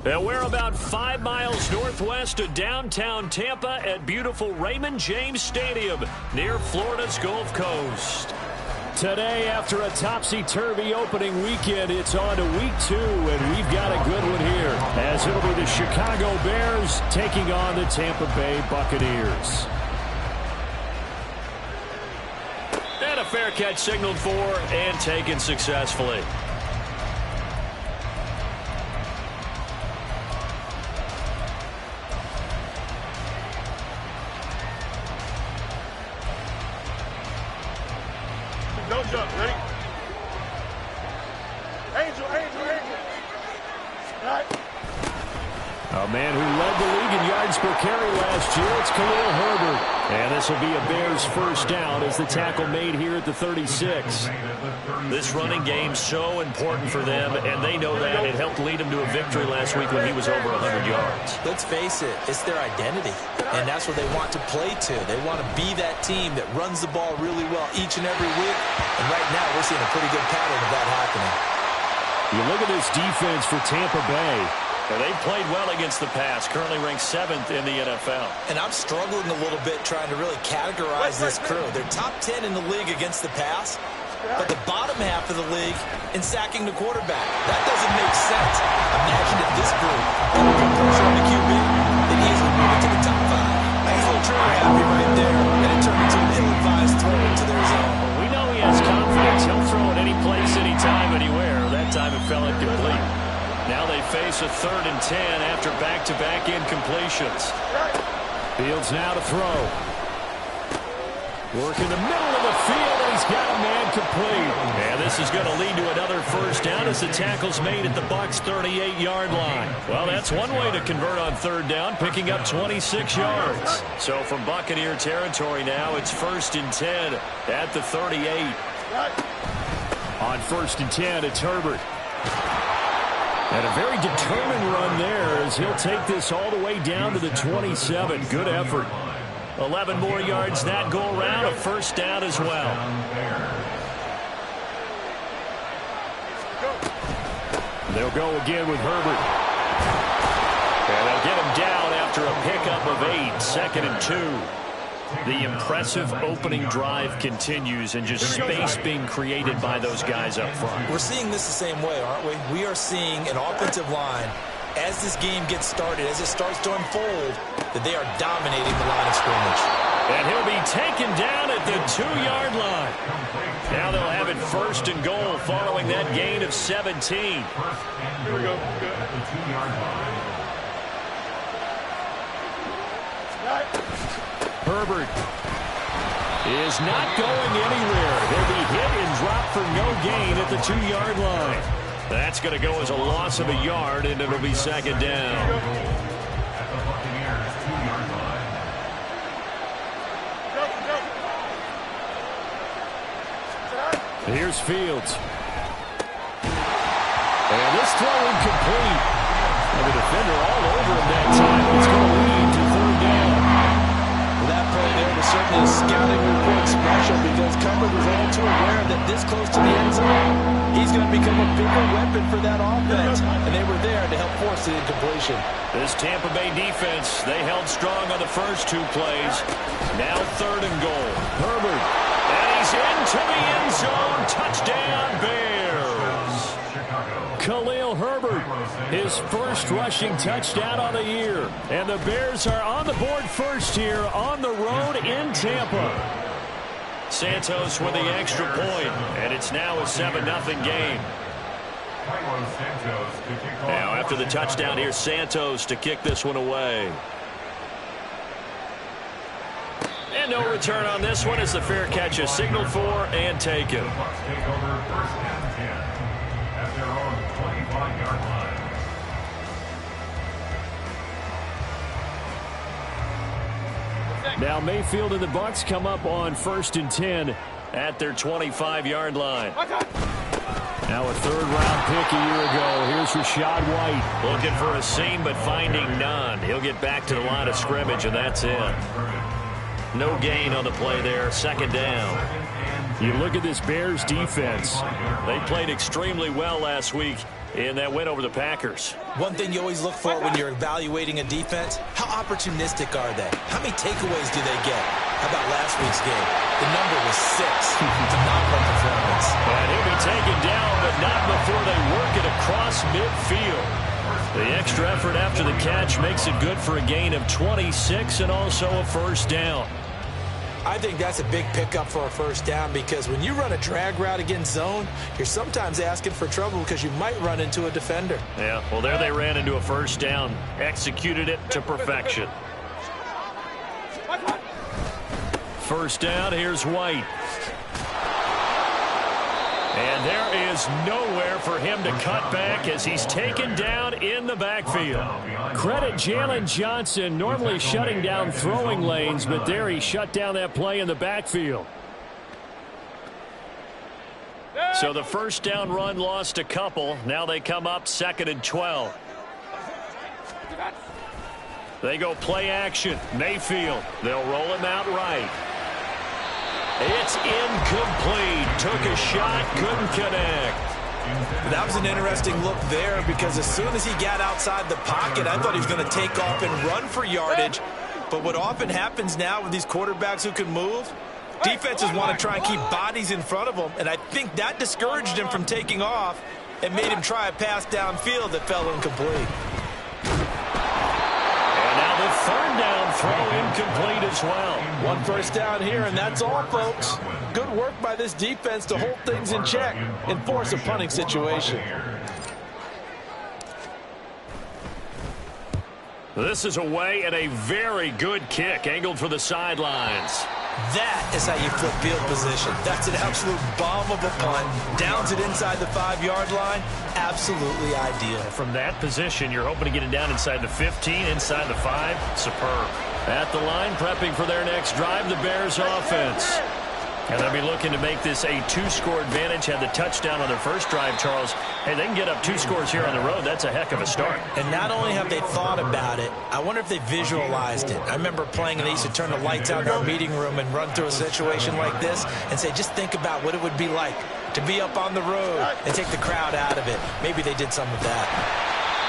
And we're about 5 miles northwest of downtown Tampa at beautiful Raymond James Stadium near Florida's Gulf Coast. Today, after a topsy-turvy opening weekend, it's on to week 2, and we've got a good one here, as it'll be the Chicago Bears taking on the Tampa Bay Buccaneers. And a fair catch signaled for and taken successfully. No jump, ready? Angel. All right. A man who led the league in yards per carry last year, it's Khalil Herbert. And this will be a Bears first down as the tackle made here at the 36. This running game's so important for them, and they know that. It helped lead them to a victory last week when he was over 100 yards. Let's face it, it's their identity, and that's what they want to play to. They want to be that team that runs the ball really well each and every week, and right now we're seeing a pretty good pattern of that happening. You look at this defense for Tampa Bay. They've played well against the pass, currently ranked 7th in the NFL. And I'm struggling a little bit trying to really categorize this crew. They're top 10 in the league against the pass, but the bottom half of the league in sacking the quarterback. That doesn't make sense. Imagine if this group had put pressure on the QB, they'd easily move it to the top 5. He's a little trigger happy right there, and it turned into an ill-advised throw into their zone. Well, we know he has confidence. He'll throw it any place, anytime, anywhere. That time it fell incomplete. Now they face a 3rd and 10 after back-to-back incompletions. Fields now to throw. Work in the middle of the field, and he's got a man complete. And this is going to lead to another first down as the tackle's made at the Bucs' 38-yard line. Well, that's one way to convert on 3rd down, picking up 26 yards. So from Buccaneer territory now, it's 1st and 10 at the 38. On 1st and 10, it's Herbert. And a very determined run there as he'll take this all the way down to the 27. Good effort. 11 more yards that go around, a first down as well. They'll go again with Herbert. And they'll get him down after a pickup of 8, 2nd and 2. The impressive opening drive continues, and just space being created by those guys up front. We're seeing this the same way, aren't we? We are seeing an offensive line, as this game gets started, as it starts to unfold, that they are dominating the line of scrimmage. And he'll be taken down at the 2-yard line. Now they'll have it 1st and goal following that gain of 17. Here we go. Herbert is not going anywhere. He'll be hit and dropped for no gain at the 2-yard line. That's going to go as a loss of a yard, and it'll be 2nd down. Here's Fields. And this throw incomplete. And the defender all over him that time. It's going to lead to 3rd down. That play there was certainly a scouting report special because Cumberland was all too aware that this close to the end zone, he's going to become a bigger weapon for that offense. And they were there to help force the incompletion. This Tampa Bay defense, they held strong on the first 2 plays. Now 3rd and goal. Herbert. And he's into the end zone. Touchdown, Bears. Khalil Herbert, his first rushing touchdown on the year. And the Bears are on the board first here on the road in Tampa. Santos with the extra point, and it's now a 7-0 game. Now after the touchdown, here's Santos to kick this one away. And no return on this one as the fair catch is signaled for and taken. Now Mayfield and the Bucs come up on 1st and 10 at their 25-yard line. Now a 3rd-round pick a year ago. Here's Rachaad White. Looking for a seam but finding none. He'll get back to the line of scrimmage, and that's it. No gain on the play there. 2nd down. You look at this Bears defense. They played extremely well last week in that win over the Packers. One thing you always look for when you're evaluating a defense, how opportunistic are they? How many takeaways do they get? How about last week's game? The number was 6. Phenomenal performance. And he'll be taken down, but not before they work it across midfield. The extra effort after the catch makes it good for a gain of 26 and also a first down. I think that's a big pickup for a first down because when you run a drag route against zone, you're sometimes asking for trouble because you might run into a defender. Yeah, well, there they ran into a first down. Executed it to perfection. First down, here's White. And there is nowhere for him to cut back as he's taken down in the backfield. Credit Jalen Johnson, normally shutting down throwing lanes, but there he shut down that play in the backfield. So the first down run lost a couple. Now they come up 2nd and 12. They go play action. Mayfield. They'll roll him out right. It's incomplete. Took a shot, couldn't connect. That was an interesting look there because as soon as he got outside the pocket, I thought he was going to take off and run for yardage. But what often happens now with these quarterbacks who can move, defenses want to try and keep bodies in front of them, and I think that discouraged him from taking off and made him try a pass downfield that fell incomplete. The third down throw incomplete as well. One first down here, and that's all, folks. Good work by this defense to hold things in check and force a punting situation. This is away and a very good kick, angled for the sidelines. That is how you flip field position. That's an absolute bomb of a punt. Downs it inside the 5-yard line. Absolutely ideal. From that position, you're hoping to get it down inside the 15, inside the 5. Superb. At the line, prepping for their next drive, the Bears offense. And they'll be looking to make this a 2-score advantage. Had the touchdown on their first drive, Charles. Hey, they can get up 2 scores here on the road. That's a heck of a start. And not only have they thought about it, I wonder if they visualized it. I remember playing and they used to turn the lights out in our meeting room and run through a situation like this and say, just think about what it would be like to be up on the road and take the crowd out of it. Maybe they did some of that.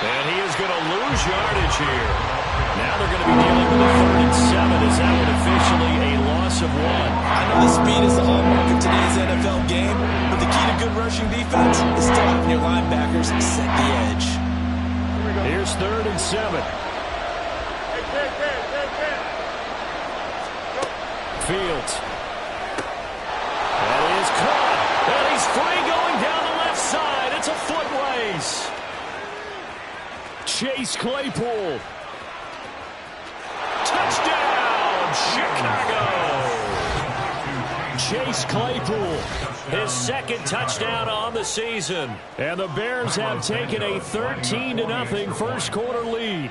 And he is going to lose yardage here. Now they're going to be dealing with a 3rd and 7. Is that one officially a loss of 1? I know the speed is the hallmark of today's NFL game, but the key to good rushing defense is still having your linebackers set the edge. Here's 3rd and 7. Fields. That is caught. And he's free going down the left side. It's a foot race. Chase Claypool. Touchdown, Chicago. Chase Claypool, his 2nd touchdown on the season. And the Bears have taken a 13-0 first quarter lead.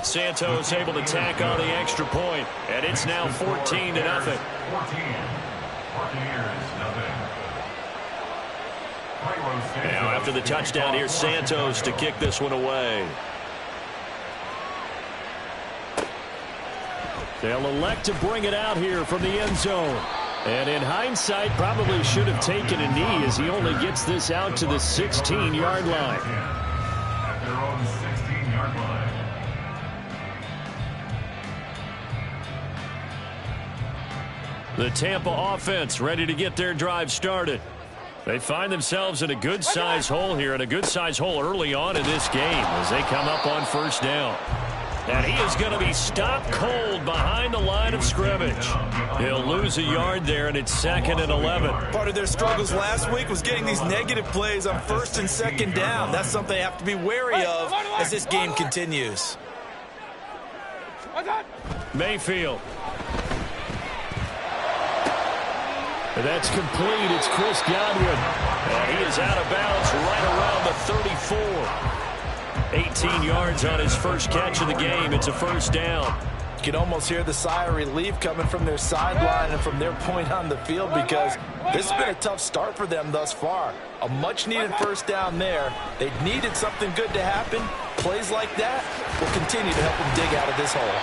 Santos able to tack on the extra point, and it's now 14-0. Now after the touchdown, here's Santos to kick this one away. They'll elect to bring it out here from the end zone. And in hindsight, probably should have taken a knee as he only gets this out to the 16-yard line. At their own 16-yard line. The Tampa offense ready to get their drive started. They find themselves in a good-sized hole here, and a good-sized hole early on in this game as they come up on first down. And he is going to be stopped cold behind the line of scrimmage. He'll lose a yard there, and it's 2nd and 11. Part of their struggles last week was getting these negative plays on 1st and 2nd down. That's something they have to be wary of as this game continues. Mayfield. And that's complete. It's Chris Godwin. And he is out of bounds right around the 34. 18 yards on his first catch of the game. It's a first down. You can almost hear the sigh of relief coming from their sideline and from their point on the field because this has been a tough start for them thus far. A much-needed first down there. They needed something good to happen. Plays like that will continue to help them dig out of this hole.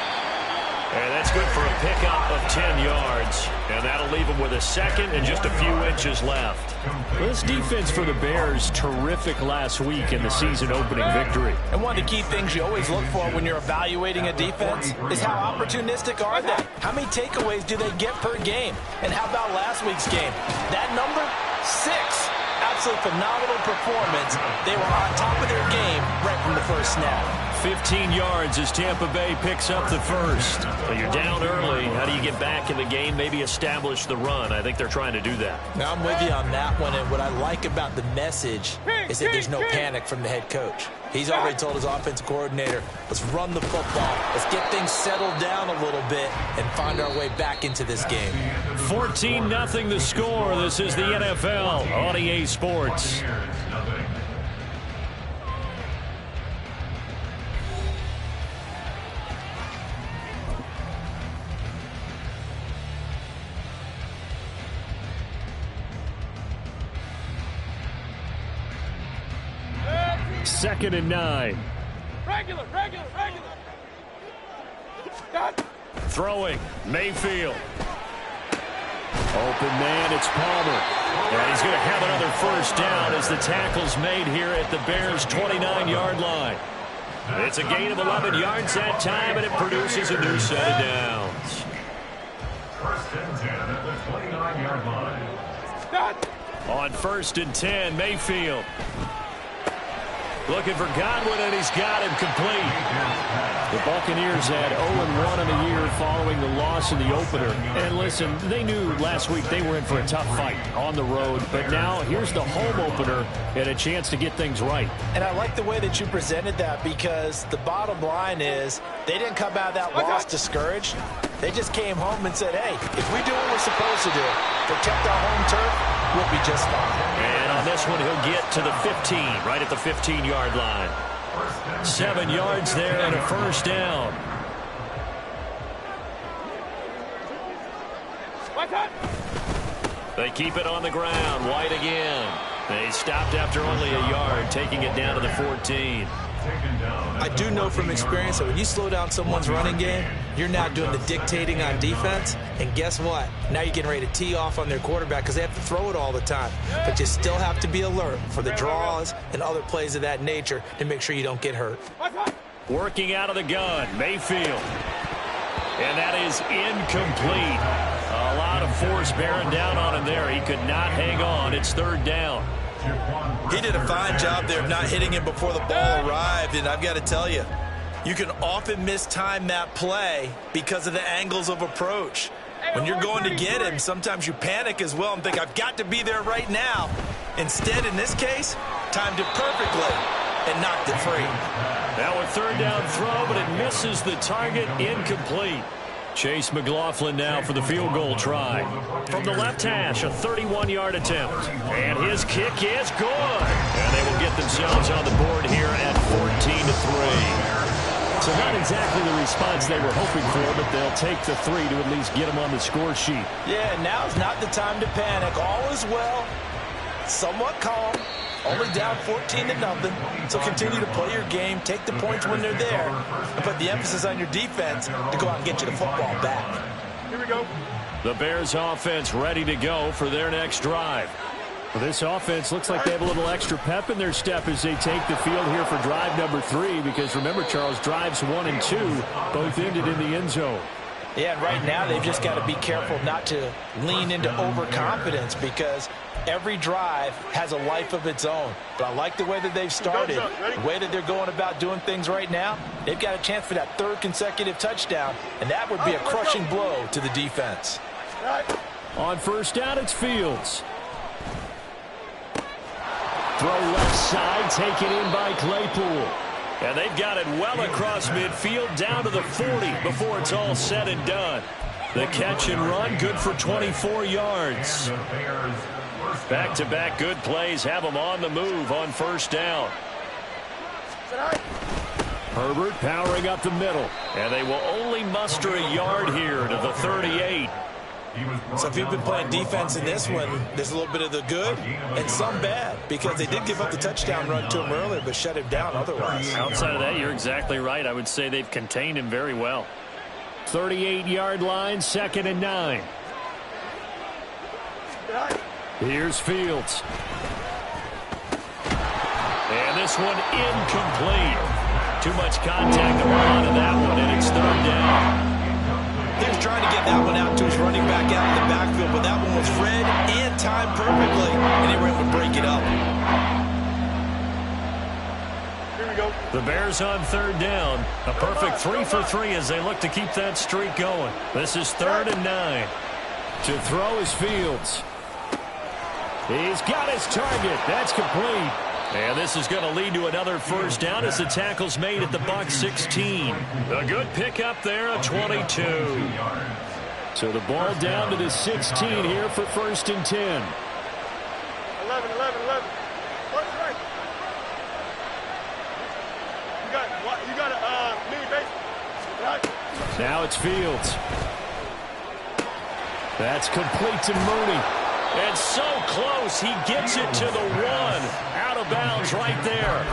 And that's good for a pickup of 10 yards. And that'll leave them with a second and just a few inches left. This defense for the Bears, terrific last week in the season-opening victory. And one of the key things you always look for when you're evaluating a defense is how opportunistic are they? How many takeaways do they get per game? And how about last week's game? That number, 6. Absolutely phenomenal performance. They were on top of their game right from the first snap. 15 yards as Tampa Bay picks up the first. So you're down early. How do you get back in the game? Maybe establish the run. I think they're trying to do that. Now, I'm with you on that one, and what I like about the message is that there's no panic from the head coach. He's already told his offensive coordinator, let's run the football, let's get things settled down a little bit and find our way back into this game. 14-0 the score. This is the NFL on EA Sports. Second and 9. Regular. Throwing, Mayfield. Open man, it's Palmer. And he's going to have another first down as the tackle's made here at the Bears' 29-yard line. It's a gain of 11 yards that time, and it produces a new set of downs. First and 10 at the 29-yard line. On first and 10, Mayfield. Looking for Godwin, and he's got him complete. The Buccaneers had 0-1 in the year following the loss in the opener. And listen, they knew last week they were in for a tough fight on the road. But now here's the home opener and a chance to get things right. And I like the way that you presented that, because the bottom line is they didn't come out of that loss discouraged. They just came home and said, hey, if we do what we're supposed to do, protect our home turf, we'll be just fine. And on this one, he'll get to the 15, right at the 15-yard line. 7 yards there and a first down. They keep it on the ground. White again. They stopped after only a yard, taking it down to the 14. I do know from experience that when you slow down someone's running game, you're now doing the dictating on defense. And guess what? Now you're getting ready to tee off on their quarterback because they have to throw it all the time. But you still have to be alert for the draws and other plays of that nature to make sure you don't get hurt. Working out of the gun, Mayfield. And that is incomplete. A lot of force bearing down on him there. He could not hang on. It's third down. He did a fine job there of not hitting him before the ball arrived, and I've got to tell you, you can often mistime that play because of the angles of approach. When you're going to get him, sometimes you panic as well and think, I've got to be there right now. Instead, in this case, timed it perfectly and knocked it free. Now a third down throw, but it misses the target, incomplete. Chase McLaughlin now for the field goal try. From the left hash, a 31-yard attempt. And his kick is good. And they will get themselves on the board here at 14-3. So not exactly the response they were hoping for, but they'll take the 3 to at least get them on the score sheet. Yeah, now's not the time to panic. All is well, somewhat calm. Only down 14-0, so continue to play your game, take the points when they're there, and put the emphasis on your defense to go out and get you the football back. Here we go. The Bears offense ready to go for their next drive. Well, this offense looks like they have a little extra pep in their step as they take the field here for drive number 3, because remember, Charles, drives 1 and 2 both ended in the end zone. Yeah, and right now they've just got to be careful not to lean into overconfidence, because every drive has a life of its own. But I like the way that they've started, the way that they're going about doing things right now. They've got a chance for that 3rd consecutive touchdown, and that would be a crushing blow to the defense. On first down, it's Fields. Throw left side, taken in by Claypool. And they've got it well across midfield, down to the 40 before it's all said and done. The catch and run, good for 24 yards. Back-to-back good plays have them on the move on first down. Herbert powering up the middle. And they will only muster a yard here to the 38. So if you've been playing defense in this one, there's a little bit of the good and some bad, because they did give up the touchdown run to him earlier but shut him down otherwise. Outside of that, you're exactly right. I would say they've contained him very well. 38-yard line, 2nd and 9. Here's Fields. And this one incomplete. Too much contact to run on that one, and it's 3rd down. He was trying to get that one out to his running back out in the backfield, but that one was read and timed perfectly, and they were able to break it up. Here we go. The Bears on 3rd down. A perfect 3 for 3 as they look to keep that streak going. This is 3rd and 9. To throw is Fields. He's got his target. That's complete. And this is going to lead to another 1st down as the tackle's made at the Bucs 16. A good pickup there, a 22. So the ball down to the 16 here for 1st and 10. 11. What's right? You got a mini base. Right. Now it's Fields. That's complete to Mooney. And so close, he gets it to the 1. Out of bounds right there.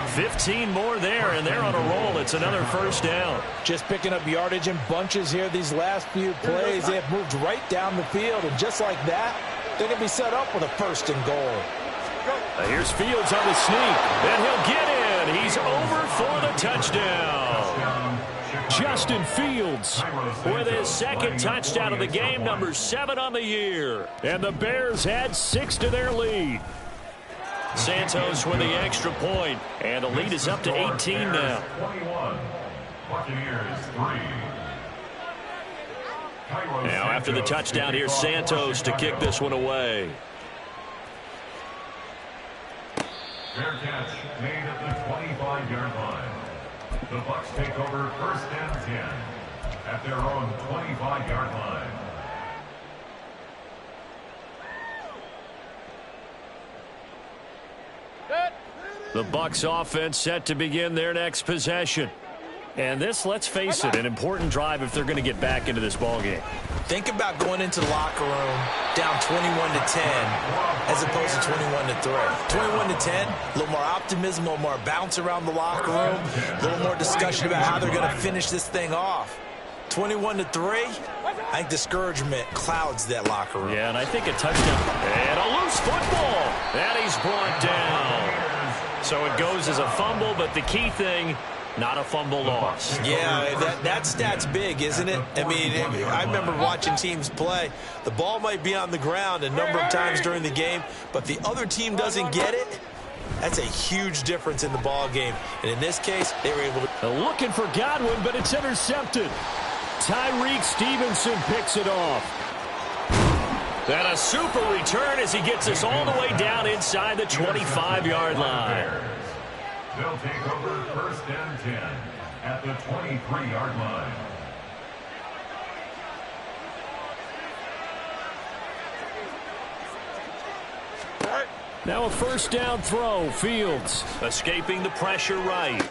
15 more there, and they're on a roll. It's another 1st down. Just picking up yardage in bunches here these last few plays. They have moved right down the field, and just like that, they're going to be set up with a 1st and goal. Here's Fields on the sneak, and he'll get in. He's over for the touchdown. Justin Fields with his 2nd touchdown of the game, number 7 on the year. And the Bears add 6 to their lead. Santos with the extra point, and the lead is up to 18 now. 21. Buccaneers 3. Now after the touchdown, here's Santos to kick this one away. Fair catch made at the 25-yard line. The Bucs take over 1st and 10 at their own 25-yard line. The Bucs offense set to begin their next possession. And this, let's face it, an important drive if they're going to get back into this ballgame. Think about going into the locker room down 21-10 as opposed to 21-3. 21-10, a little more optimism, a little more bounce around the locker room, a little more discussion about how they're going to finish this thing off. 21-3, I think discouragement clouds that locker room. Yeah, and I think a touchdown. And a loose football. And he's brought down. So it goes as a fumble, but the key thing, not a fumble loss. Yeah, that stat's big, isn't it? I mean, I remember watching teams play. The ball might be on the ground a number of times during the game, but the other team doesn't get it. That's a huge difference in the ball game. And in this case, they were able to. Looking for Godwin, but it's intercepted. Tyreek Stevenson picks it off. And a super return as he gets us all the way down inside the 25-yard line. They'll take over 1st and 10 at the 23-yard line. Now a 1st down throw. Fields escaping the pressure right.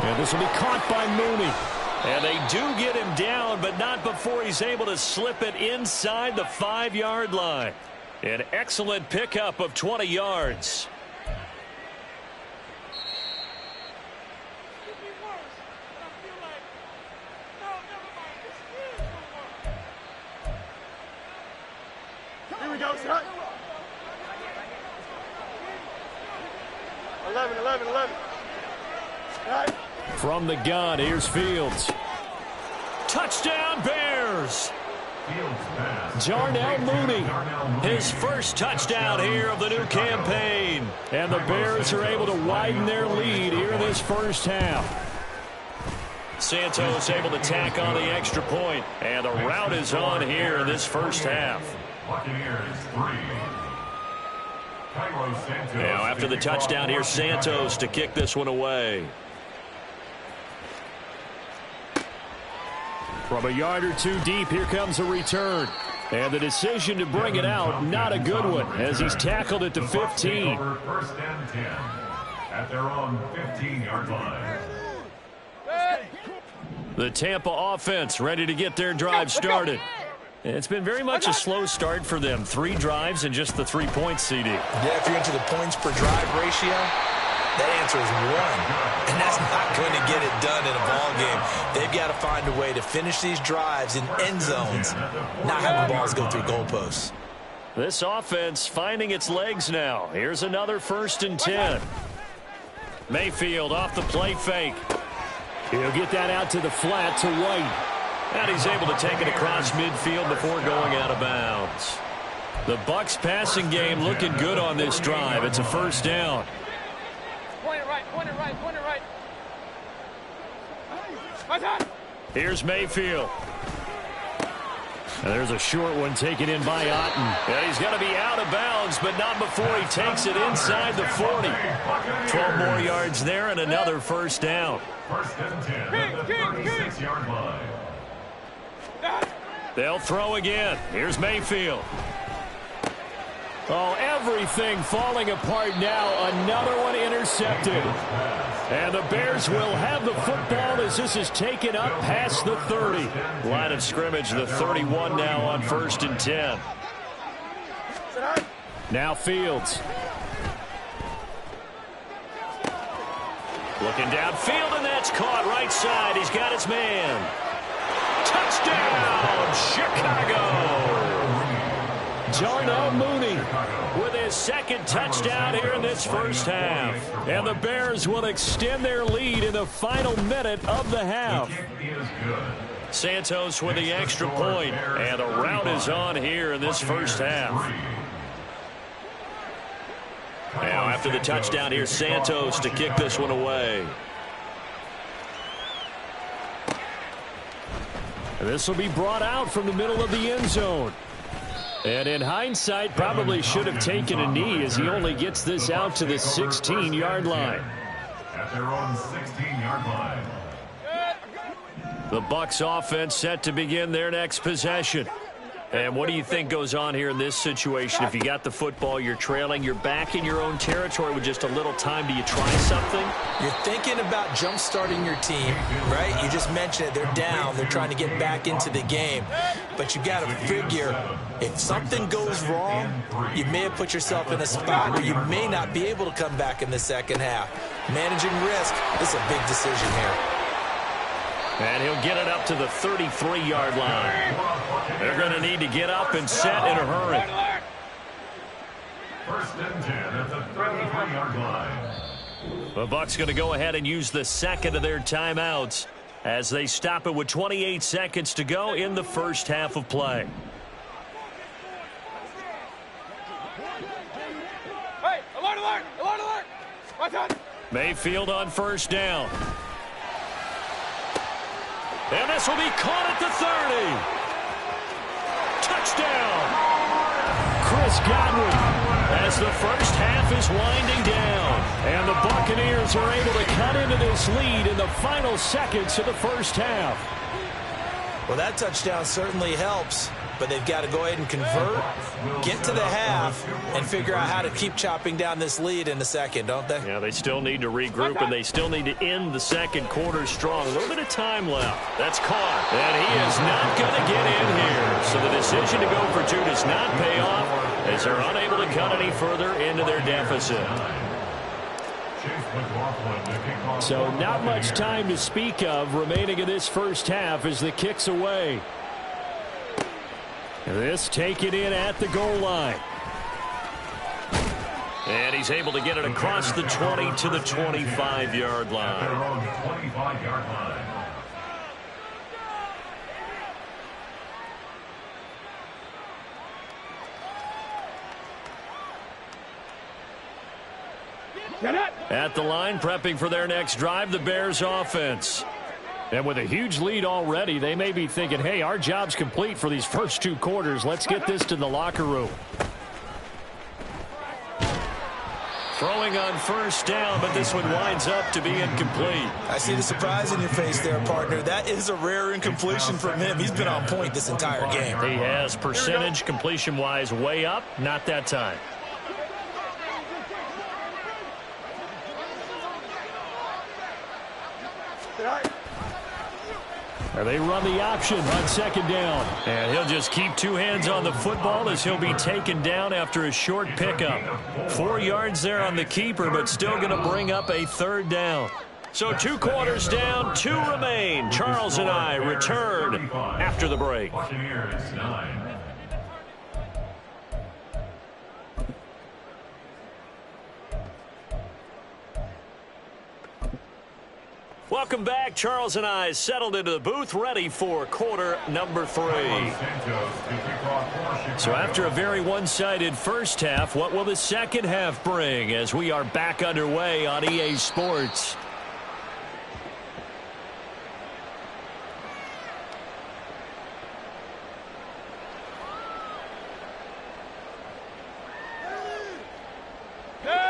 And this will be caught by Mooney. And they do get him down, but not before he's able to slip it inside the 5-yard line. An excellent pickup of 20 yards. Here we go, son. 11. Right. From the gun, here's Fields. Touchdown, Bears! Darnell Mooney, his 1st touchdown here of the new campaign. And the Bears are able to widen their lead here in this 1st half. Santos able to tack on the extra point. And the route is on here in this 1st half. Buccaneers 3. Now after the touchdown, here's Santos to kick this one away. From a yard or two deep, here comes a return. And the decision to bring it out, not a good one, as he's tackled at the 15. 1st and 10 at their own 15-yard line. The Tampa offense ready to get their drive started. It's been very much a slow start for them. 3 drives and just the 3 points, CD. Yeah, if you're into the points per drive ratio, That answer is one, and that's not going to get it done in a ball game. They've got to find a way to finish these drives in end zones, not having balls go through goalposts. This offense finding its legs now. Here's another 1st and 10. Mayfield off the play fake. He'll get that out to the flat to White. And he's able to take it across midfield before going out of bounds. The Bucs passing game looking good on this drive. It's a 1st down. Point it right, point it right, point it right. Here's Mayfield. And there's a short one taken in by Otten. And he's going to be out of bounds, but not before he takes it inside the 40. 12 more yards there and another 1st down. 1st and 10 at the 36-yard line. They'll throw again. Here's Mayfield. Oh, everything falling apart now. Another one intercepted. And the Bears will have the football as this is taken up past the 30. Line of scrimmage, the 31 now on 1st and 10. Now Fields. Looking downfield, and that's caught right side. He's got his man. Touchdown, Chicago. Darnell Mooney with his 2nd touchdown here in this 1st half. And the Bears will extend their lead in the final minute of the half. Santos with the extra point, and the rout is on here in this 1st half. Now after the touchdown, here's Santos to kick this one away. And this will be brought out from the middle of the end zone. And in hindsight, probably should have taken a knee as he only gets this out to the 16-yard line. At their own 16-yard line. The Bucs offense set to begin their next possession. And what do you think goes on here in this situation? If you got the football, you're trailing, you're back in your own territory with just a little time. Do you try something? You're thinking about jump-starting your team, right? You just mentioned it. They're down. They're trying to get back into the game. But you got to figure if something goes wrong, you may have put yourself in a spot where you may not be able to come back in the 2nd half. Managing risk, this is a big decision here. And he'll get it up to the 33-yard line. They're going to need to get up and set in a hurry. 1st and 10 at the 33-yard line. The Bucs going to go ahead and use the 2nd of their timeouts as they stop it with 28 seconds to go in the 1st half of play. Hey, alert, alert, alert, alert. Watch out. Mayfield on 1st down. And this will be caught at the 30. Touchdown. Chris Godwin as the 1st half is winding down. And the Buccaneers are able to cut into this lead in the final seconds of the 1st half. Well, that touchdown certainly helps. But they've got to go ahead and convert, get to the half, and figure out how to keep chopping down this lead in the 2nd, don't they? Yeah, they still need to regroup, and they still need to end the 2nd quarter strong. A little bit of time left. That's caught. And he is not going to get in here. So the decision to go for 2 does not pay off as they're unable to cut any further into their deficit. So not much time to speak of remaining in this 1st half as the kick's away. This taken in at the goal line. And he's able to get it across the 20 to the 25-yard line. Their own 25-yard line. At the line, prepping for their next drive, the Bears offense. And with a huge lead already, they may be thinking, hey, our job's complete for these first 2 quarters. Let's get this to the locker room. Throwing on 1st down, but this one winds up to be incomplete. I see the surprise in your face there, partner. That is a rare incompletion from him. He's been on point this entire game. He has percentage completion-wise way up, not that time. And they run the option on second down. And he'll just keep two hands on the football as he'll be taken down after a short pickup. 4 yards there on the keeper, but still going to bring up a third down. So 2 quarters down, 2 remain. Charles and I return after the break. Buccaneers 9. Welcome back. Charles and I settled into the booth, ready for quarter number 3. So after a very one-sided first half, what will the second half bring as we are back underway on EA Sports?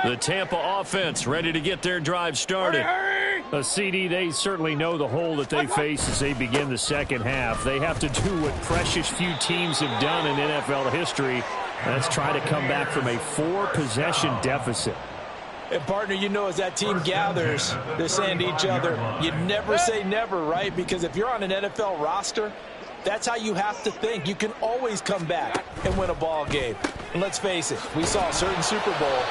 The Tampa offense ready to get their drive started. A CD, they certainly know the hole that they face as they begin the second half. They have to do what precious few teams have done in NFL history. That's try to come back from a 4-possession deficit. And, partner, you know, as that team gathers, they're saying to each other, you never say never, right? Because if you're on an NFL roster, that's how you have to think. You can always come back and win a ball game. And let's face it, we saw a certain Super Bowl,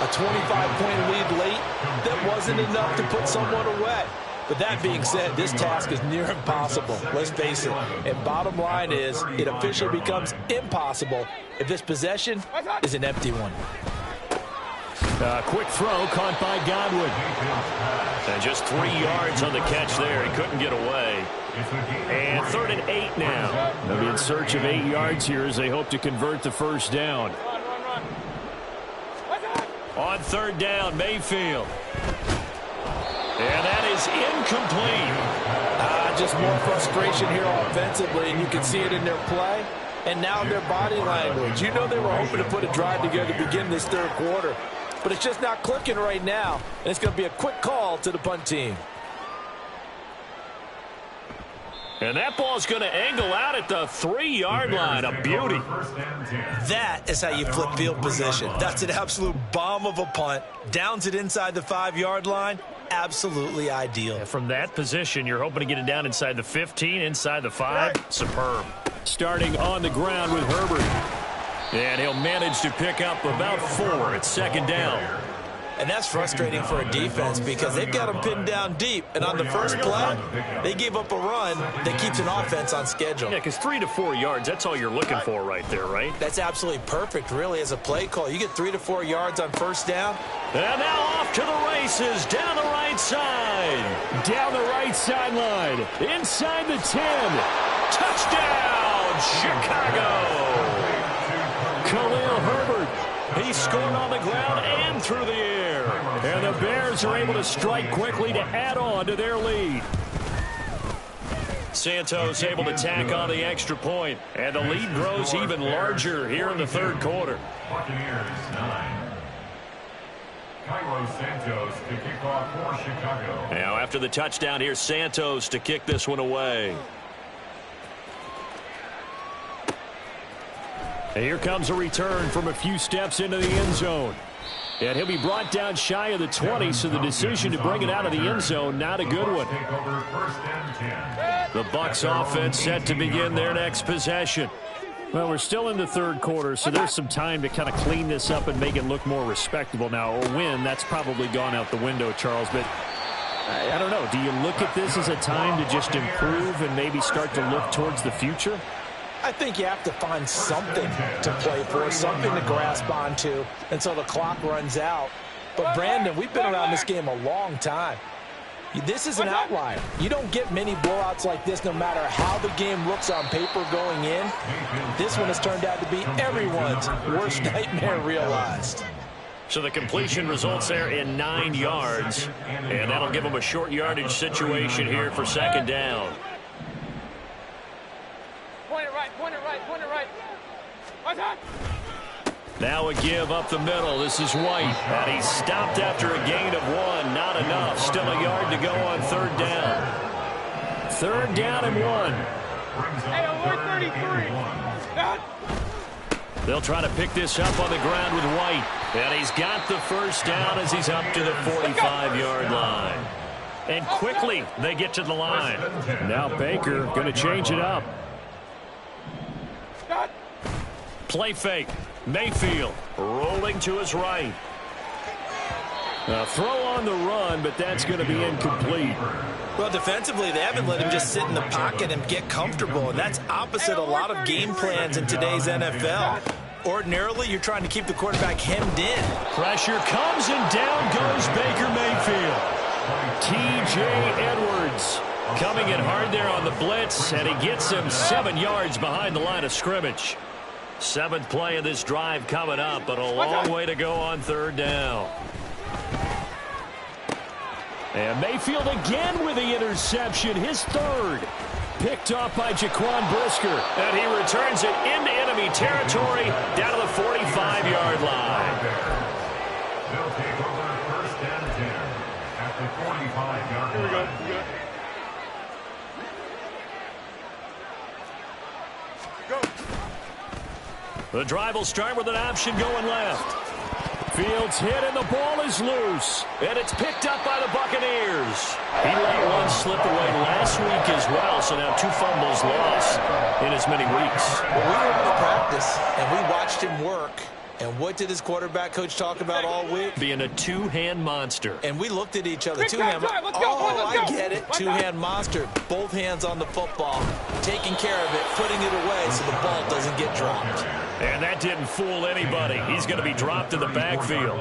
a 25-point lead late, that wasn't enough to put someone away. But that being said, this task is near impossible. Let's face it. And bottom line is, it officially becomes impossible if this possession is an empty one. Quick throw caught by Godwin. And just 3 yards on the catch there. He couldn't get away. And 3rd and 8 now. They'll be in search of 8 yards here as they hope to convert the first down. On 3rd down, Mayfield. And that is incomplete. Just more frustration here offensively, and you can see it in their play and now their body language. You know they were hoping to put a drive together to begin this third quarter, but it's just not clicking right now, and it's going to be a quick call to the punt team. And that ball's going to angle out at the 3-yard line. A beauty. That is how you flip field position. That's an absolute bomb of a punt. Downs it inside the 5-yard line. Absolutely ideal. Yeah, from that position, you're hoping to get it down inside the 15, inside the 5. Superb. Starting on the ground with Herbert. And he'll manage to pick up about 4 at 2nd down. And that's frustrating for a defense because they've got them pinned down deep. And on the first play, they gave up a run that keeps an offense on schedule. Yeah, because 3 to 4 yards, that's all you're looking for right there, right? That's absolutely perfect, really, as a play call. You get 3 to 4 yards on first down. And now off to the races, down the right side. Down the right sideline, inside the 10. Touchdown, Chicago. Khalil Herbert. He scored on the ground and through the air. And the Bears are able to strike quickly to add on to their lead. Santos able to tack on the extra point. And the lead grows even larger here in the third quarter. Buccaneers 9. Cairo Santos to kick off for Chicago. Now after the touchdown, here's Santos to kick this one away. And here comes a return from a few steps into the end zone. And he'll be brought down shy of the 20, so the decision to bring it out of the end zone, not a good one. The Bucs offense set to begin their next possession. Well, we're still in the third quarter, so there's some time to kind of clean this up and make it look more respectable. Now, a win, that's probably gone out the window, Charles, but I don't know. Do you look at this as a time to just improve and maybe start to look towards the future? I think you have to find something to play for, something to grasp onto until the clock runs out. But, Brandon, we've been around this game a long time. This is an outlier. You don't get many blowouts like this no matter how the game looks on paper going in. This one has turned out to be everyone's worst nightmare realized. So the completion results there in 9 yards, and that'll give them a short yardage situation here for 2nd down. Point it right, point it right, point it right. Right time. Now a give up the middle. This is White. And he's stopped after a gain of 1. Not enough. Still a yard to go on 3rd down. 3rd down and 1. Hey, alert 33. Done. They'll try to pick this up on the ground with White. And he's got the first down as he's up to the 45-yard line. And quickly they get to the line. Now Baker going to change it up. Play fake. Mayfield rolling to his right. A throw on the run, but that's going to be incomplete. Well, defensively, they haven't let him just sit in the pocket and get comfortable, and that's opposite a lot of game plans in today's NFL. Ordinarily, you're trying to keep the quarterback hemmed in. Pressure comes, and down goes Baker Mayfield. T.J. Edwards coming in hard there on the blitz, and he gets him 7 yards behind the line of scrimmage. 7th play of this drive coming up, but a long way to go on 3rd down. And Mayfield again with the interception, his 3rd. Picked off by Jaquan Brisker. And he returns it into enemy territory down to the 45-yard line. They'll take over 1st and 10 at the 45-yard line. Here we go. The drive will start with an option going left. Fields hit, and the ball is loose. And it's picked up by the Buccaneers. He let one slip away last week as well, so now 2 fumbles lost in as many weeks. Well, we were in practice, and we watched him work. And what did his quarterback coach talk about all week? Being a 2-hand monster. And we looked at each other. 2-hand. Oh, I get it. 2-hand monster. Both hands on the football, taking care of it, putting it away so the ball doesn't get dropped. And that didn't fool anybody. He's going to be dropped in the backfield.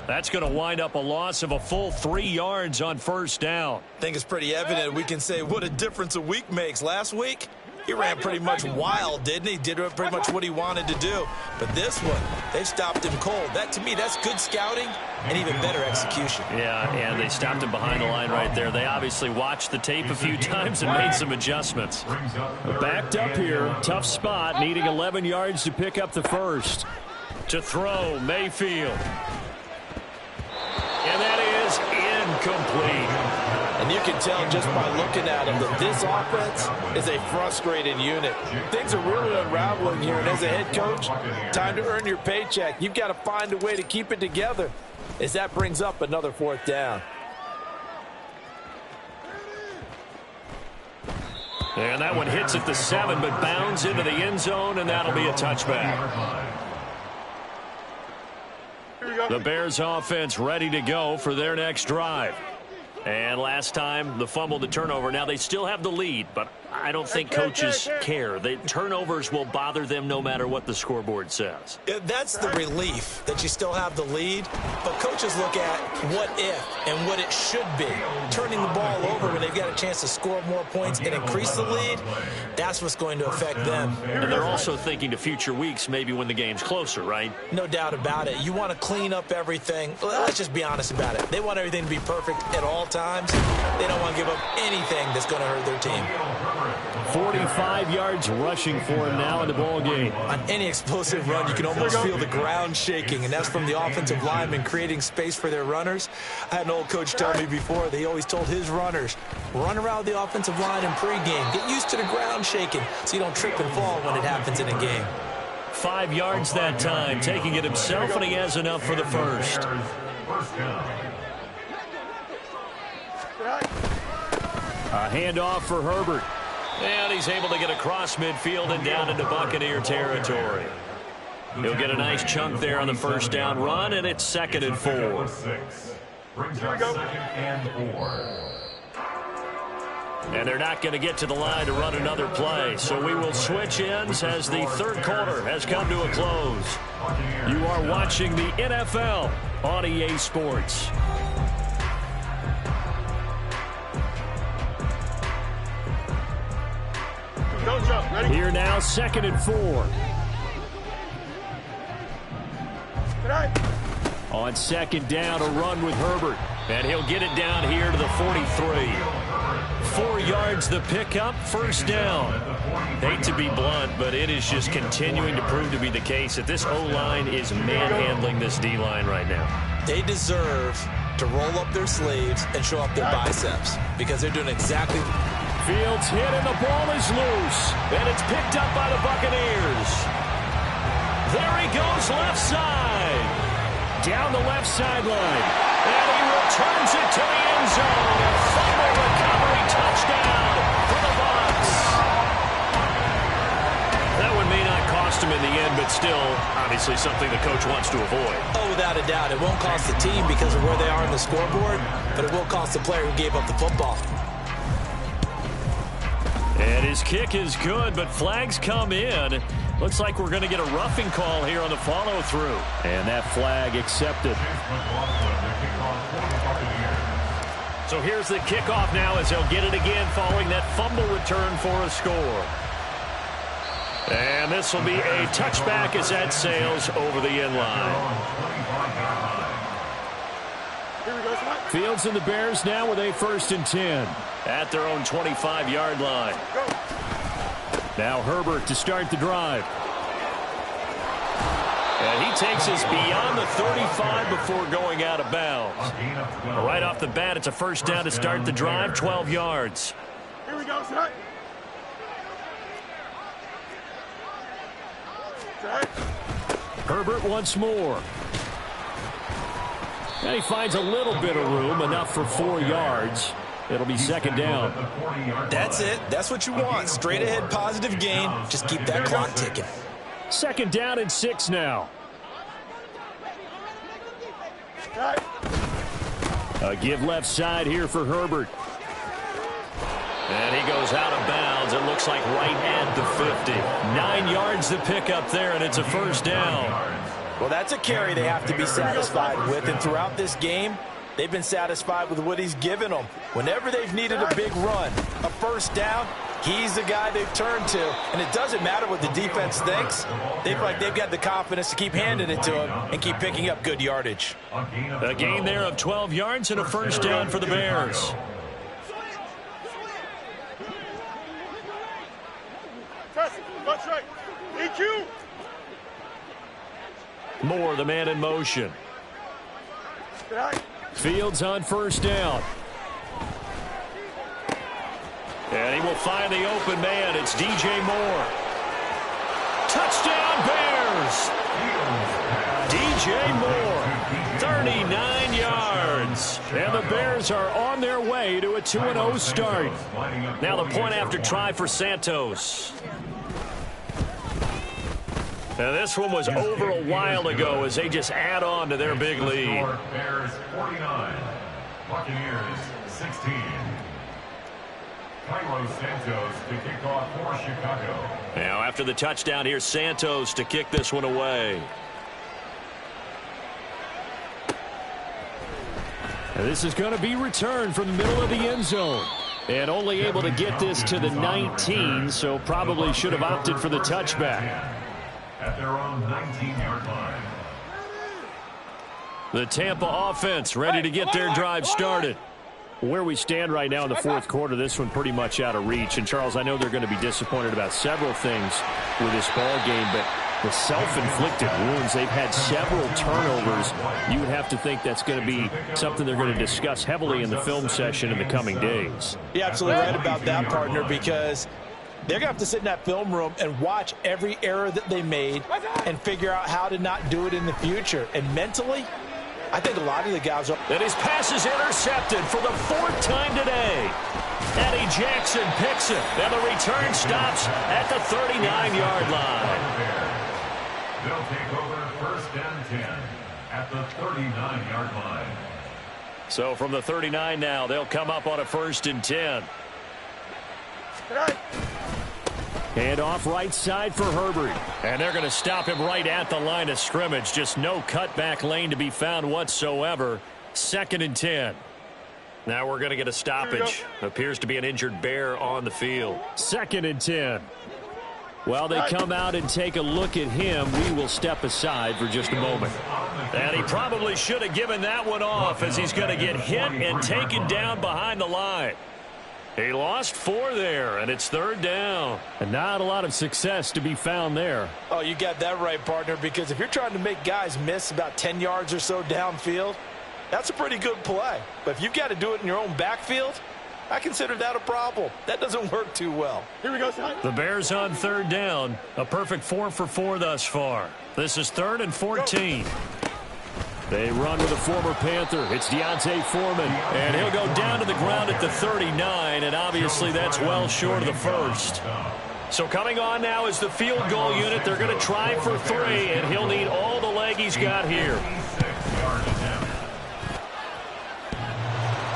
That's going to wind up a loss of a full 3 yards on 1st down. I think it's pretty evident. We can say what a difference a week makes. Last week, he ran pretty much wild, didn't he? Did pretty much what he wanted to do. But this one, they stopped him cold. That, to me, that's good scouting and even better execution. Yeah, and they stopped him behind the line right there. They obviously watched the tape a few times and made some adjustments. Backed up here, tough spot, needing 11 yards to pick up the 1st. To throw, Mayfield. And that is incomplete. And you can tell just by looking at him that this offense is a frustrated unit. Things are really unraveling here, and as a head coach, time to earn your paycheck. You've got to find a way to keep it together as that brings up another 4th down. And that one hits at the 7, but bounds into the end zone, and that'll be a touchback. The Bears offense ready to go for their next drive. And last time, the fumble, the turnover. Now, they still have the lead, but I don't think coaches care. The turnovers will bother them no matter what the scoreboard says. That's the relief that you still have the lead, but coaches look at what if and what it should be. Turning the ball over when they've got a chance to score more points and increase the lead, that's what's going to affect them. And they're also thinking to future weeks, maybe when the game's closer, right? No doubt about it. You want to clean up everything. Let's just be honest about it. They want everything to be perfect at all times. They don't want to give up anything that's going to hurt their team. 45 yards rushing for him now in the ball game. On any explosive run, you can almost feel the ground shaking, and that's from the offensive linemen creating space for their runners. I had an old coach tell me before, they always told his runners, run around the offensive line in pregame. Get used to the ground shaking so you don't trip and fall when it happens in a game. 5 yards that time, taking it himself, and he has enough for the 1st. A handoff for Herbert. And he's able to get across midfield and down into Buccaneer territory. He'll get a nice chunk there on the 1st down run, and it's 2nd and 4. Brings up 2nd and 4. And they're not going to get to the line to run another play. So we will switch ends as the 3rd quarter has come to a close. You are watching the NFL on EA Sports. Here now, 2nd and 4. On 2nd down, a run with Herbert. And he'll get it down here to the 43. 4 yards the pickup, 1st down. Hate to be blunt, but it is just continuing to prove to be the case that this O-line is manhandling this D-line right now. They deserve to roll up their sleeves and show up their biceps because they're doing exactly. Fields hit, and the ball is loose. And it's picked up by the Buccaneers. There he goes, left side. Down the left sideline. And he returns it to the end zone. A fumble recovery touchdown for the Bucs. That one may not cost him in the end, but still, obviously something the coach wants to avoid. Oh, without a doubt. It won't cost the team because of where they are on the scoreboard, but it will cost the player who gave up the football. And his kick is good, but flags come in. Looks like we're going to get a roughing call here on the follow-through. And that flag accepted. So here's the kickoff now as they'll get it again following that fumble return for a score. And this will be a touchback as that sails over the end line. Fields and the Bears now with a 1st and 10 at their own 25-yard line. Now Herbert to start the drive. And he takes us beyond the 35 before going out of bounds. Right off the bat, it's a 1st down to start the drive, 12 yards. Here we go, set. Herbert once more. And he finds a little bit of room, enough for 4 yards. It'll be 2nd down. That's it. That's what you want. Straight ahead positive gain. Just keep that clock ticking. 2nd down and 6 now. A give left side here for Herbert. And he goes out of bounds. It looks like right at the 50. 9 yards to pick up there, and it's a 1st down. Well, that's a carry they have to be satisfied with, and throughout this game, they've been satisfied with what he's given them. Whenever they've needed a big run, a 1st down, he's the guy they've turned to. And it doesn't matter what the defense thinks. They feel like they've got the confidence to keep handing it to him and keep picking up good yardage. A gain there of 12 yards and a 1st down for the Bears. That's right. EQ. Moore, the man in motion. Fields on 1st down. And he will find the open man. It's DJ Moore. Touchdown Bears! DJ Moore, 39 yards. And the Bears are on their way to a 2-0 start. Now the point after try for Santos. And this one was over a while ago as they just add on to their big lead. Bears 49, Buccaneers 16. Cairo Santos to kick off for Chicago. Now after the touchdown, here's Santos to kick this one away. And this is going to be returned from the middle of the end zone. And only able to get this to the 19, so probably should have opted for the touchback. At their own 19-yard line. The Tampa offense ready to get their drive started. Where we stand right now in the 4th quarter, this one pretty much out of reach. And, Charles, I know they're going to be disappointed about several things with this ball game, but the self-inflicted wounds, they've had several turnovers. You would have to think that's going to be something they're going to discuss heavily in the film session in the coming days. You're absolutely right about that, partner, because they're going to have to sit in that film room and watch every error that they made and figure out how to not do it in the future. And mentally, I think a lot of the guys are. And his pass is intercepted for the 4th time today. Eddie Jackson picks it. And the return stops at the 39-yard line. They'll take over 1st and 10 at the 39-yard line. So from the 39 now, they'll come up on a 1st and 10. Hand off right side for Herbert. And they're going to stop him right at the line of scrimmage. Just no cutback lane to be found whatsoever. 2nd and 10. Now we're going to get a stoppage. Appears to be an injured Bear on the field. 2nd and 10. While they come out and take a look at him, we will step aside for just a moment. And he probably should have given that one off as he's going to get hit and taken down behind the line. He lost 4 there, and it's 3rd down. And not a lot of success to be found there. Oh, you got that right, partner, because if you're trying to make guys miss about 10 yards or so downfield, that's a pretty good play. But if you've got to do it in your own backfield, I consider that a problem. That doesn't work too well. Here we go, son. The Bears on 3rd down. A perfect 4 for 4 thus far. This is 3rd and 14. They run with a former Panther. It's Deontay Foreman. And he'll go down to the ground at the 39, and obviously that's well short of the first. So coming on now is the field goal unit. They're going to try for 3, and he'll need all the leg he's got here.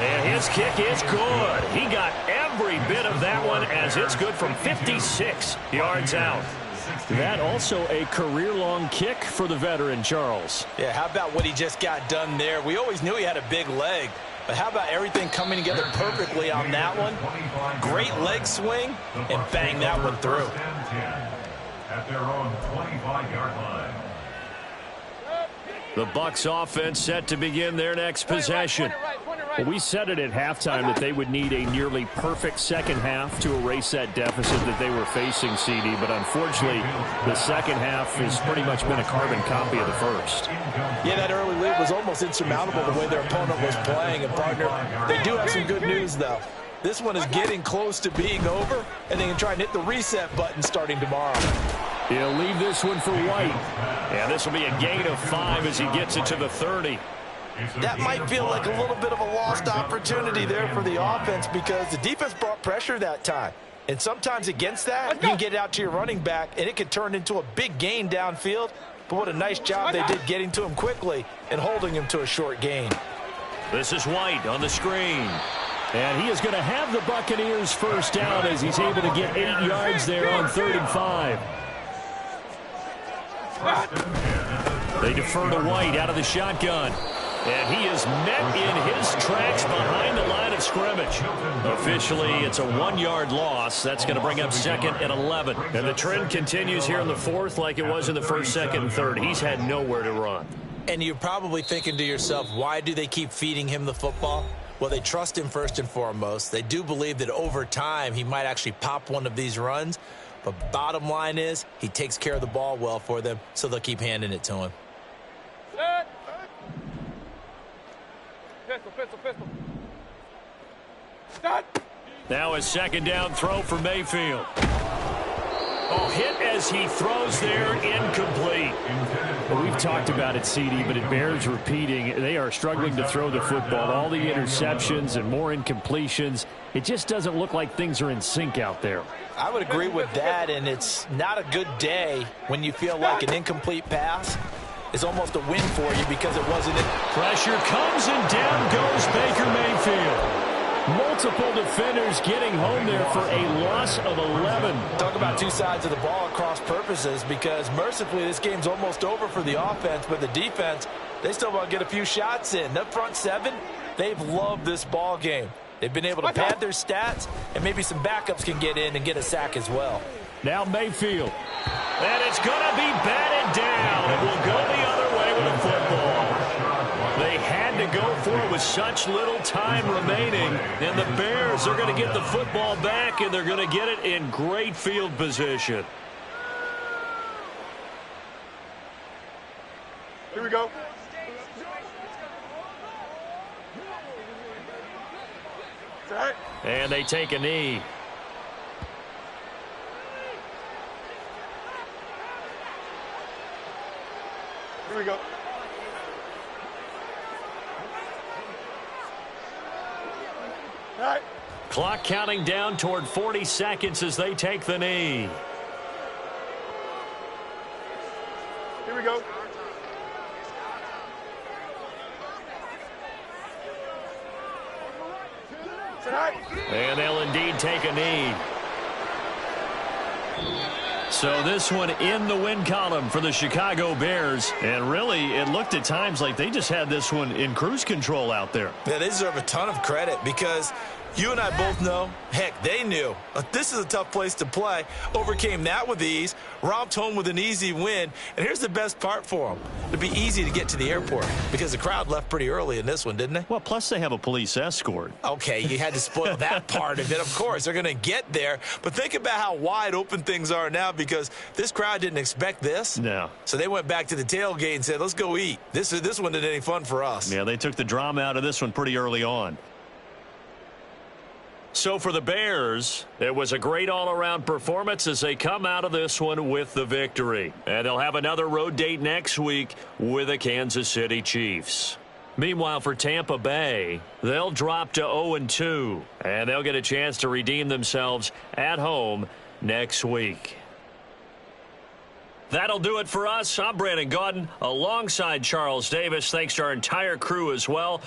And his kick is good. He got every bit of that one as it's good from 56 yards out. That also a career-long kick for the veteran, Charles. Yeah, how about what he just got done there? We always knew he had a big leg, but how about everything coming together perfectly on that one? Great leg swing, and bang that one through. At their own 25-yard line. The Bucs offense set to begin their next possession. Well, we said it at halftime that they would need a nearly perfect second half to erase that deficit that they were facing, CD. But unfortunately, the second half has pretty much been a carbon copy of the first. Yeah, that early lead was almost insurmountable the way their opponent was playing. And, partner, they do have some good news, though. This one is getting close to being over, and they can try and hit the reset button starting tomorrow. He'll leave this one for White. And this will be a gain of 5 as he gets it to the 30. That might feel like a little bit of a lost opportunity there for the offense because the defense brought pressure that time. And sometimes against that, you can get it out to your running back, and it can turn into a big gain downfield. But what a nice job they did getting to him quickly and holding him to a short gain. This is White on the screen. And he is going to have the Buccaneers first down as he's able to get 8 yards there on 3rd and 5. They defer to White out of the shotgun. And he is met in his tracks behind the line of scrimmage. Officially, it's a 1-yard loss. That's going to bring up 2nd and 11. And the trend continues here in the 4th like it was in the 1st, 2nd, and 3rd. He's had nowhere to run. And you're probably thinking to yourself, why do they keep feeding him the football? Well, they trust him first and foremost. They do believe that over time he might actually pop one of these runs. But bottom line is he takes care of the ball well for them, so they'll keep handing it to him. Pistol. Start. Now a 2nd down throw for Mayfield. Oh, hit as he throws there, incomplete. Well, we've talked about it, CD, but it bears repeating. They are struggling to throw the football. All the interceptions and more incompletions. It just doesn't look like things are in sync out there. I would agree with that, and it's not a good day when you feel like an incomplete pass is almost a win for you because it wasn't it. Pressure comes and down goes Baker Mayfield. Multiple defenders getting home there for a loss of 11. Talk about two sides of the ball across purposes because mercifully this game's almost over for the offense, but the defense, they still want to get a few shots in. That front 7, they've loved this ball game. They've been able to pad their stats, and maybe some backups can get in and get a sack as well. Now Mayfield. And it's going to be batted down. It will go the other way with the football. They had to go for it with such little time remaining. And the Bears are going to get the football back, and they're going to get it in great field position. Here we go. And they take a knee. Here we go. All right. Clock counting down toward 40 seconds as they take the knee. Here we go. And they'll indeed take a knee. So this one in the win column for the Chicago Bears. And really, it looked at times like they just had this one in cruise control out there. Yeah, they deserve a ton of credit because you and I both know, heck, they knew. This is a tough place to play. Overcame that with ease, romped home with an easy win. And here's the best part for them. It'd be easy to get to the airport because the crowd left pretty early in this one, didn't they? Well, plus they have a police escort. Okay, you had to spoil that part of it. Of course, they're going to get there. But think about how wide open things are now because this crowd didn't expect this. No. So they went back to the tailgate and said, let's go eat. This one isn't any fun for us. Yeah, they took the drama out of this one pretty early on. So for the Bears, it was a great all-around performance as they come out of this one with the victory. And they'll have another road date next week with the Kansas City Chiefs. Meanwhile, for Tampa Bay, they'll drop to 0-2, and they'll get a chance to redeem themselves at home next week. That'll do it for us. I'm Brandon Gaudin alongside Charles Davis. Thanks to our entire crew as well.